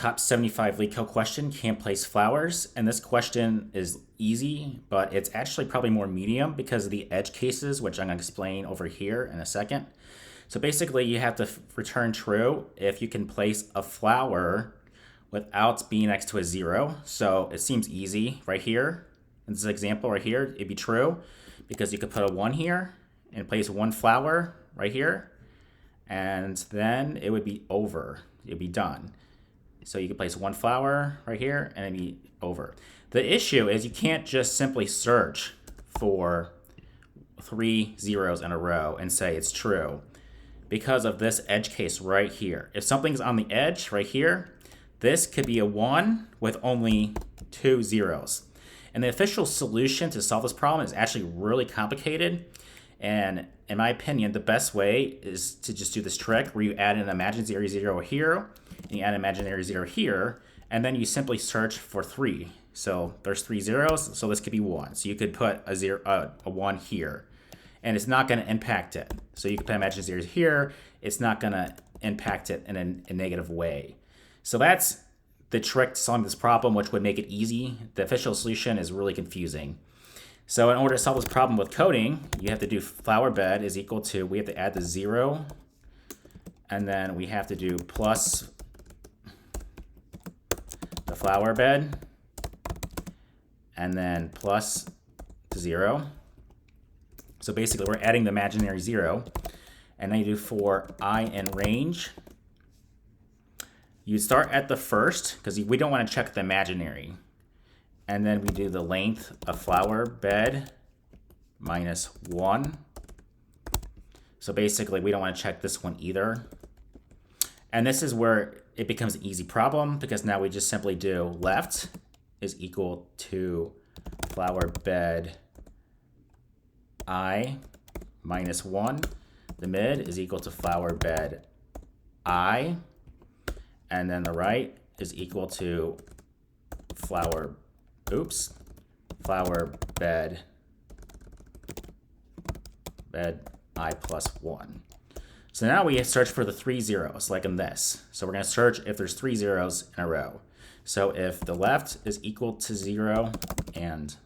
Top 75 LeetCode question, can't place flowers. And this question is easy, but it's actually probably more medium because of the edge cases, which I'm going to explain over here in a second. So basically you have to return true if you can place a flower without being next to a 0. So it seems easy right here. In this example right here, it'd be true because you could put a 1 here and place 1 flower right here. And then it would be over. It'd be done. So you can place 1 flower right here and it'd be over. The issue is you can't just simply search for 3 zeros in a row and say it's true because of this edge case right here. If something's on the edge right here, this could be a 1 with only 2 zeros. And the official solution to solve this problem is actually really complicated. And in my opinion, the best way is to just do this trick where you add an imaginary 0 here, and you add an imaginary 0 here, and then you simply search for 3. So there's 3 zeros, so this could be 1. So you could put a 1 here, and it's not going to impact it. So you could put imaginary 0 here, it's not going to impact it in a negative way. So that's the trick to solving this problem, which would make it easy. The official solution is really confusing. So in order to solve this problem with coding, you have to do flower bed is equal to, we have to add the 0, and then we have to do plus the flower bed, and then plus the 0. So basically we're adding the imaginary 0, and then you do for I in range. You start at the first, because we don't want to check the imaginary. And then we do the length of flower bed minus 1. So basically, we don't want to check this one either. And this is where it becomes an easy problem, because now we just simply do left is equal to flower bed I minus 1. The mid is equal to flower bed I. And then the right is equal to flower bed I plus 1. So now we search for the 3 zeros, like in this. So we're going to search if there's 3 zeros in a row. So if the left is equal to 0, and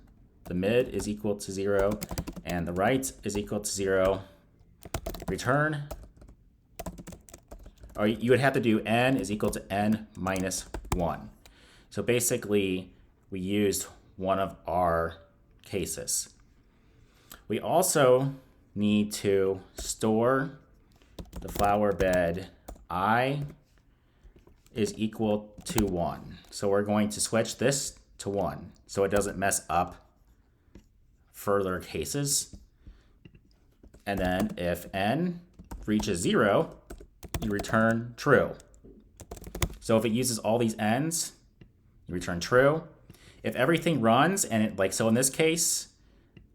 the mid is equal to 0, and the right is equal to 0, return. Or you would have to do n is equal to n minus 1. So basically, we used one of our cases. We also need to store the flower bed I is equal to 1. So we're going to switch this to 1 so it doesn't mess up further cases. And then if n reaches 0, you return true. So if it uses all these n's, you return true. If everything runs, and it, like so in this case,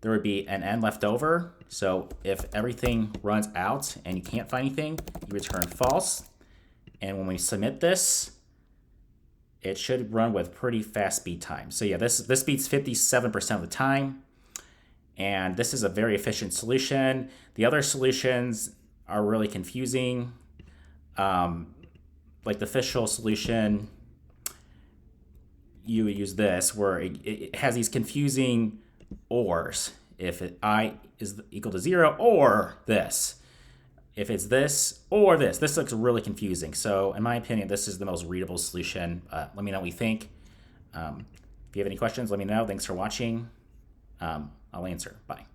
there would be an n left over. So if everything runs out and you can't find anything, you return false. And when we submit this, it should run with pretty fast speed time. So yeah, this beats 57% of the time. And this is a very efficient solution. The other solutions are really confusing. Like the official solution, you would use this where it has these confusing ors. If I is equal to 0 or this. If it's this or this. This looks really confusing. So in my opinion, this is the most readable solution. Let me know what you think. If you have any questions, let me know. Thanks for watching. I'll answer. Bye.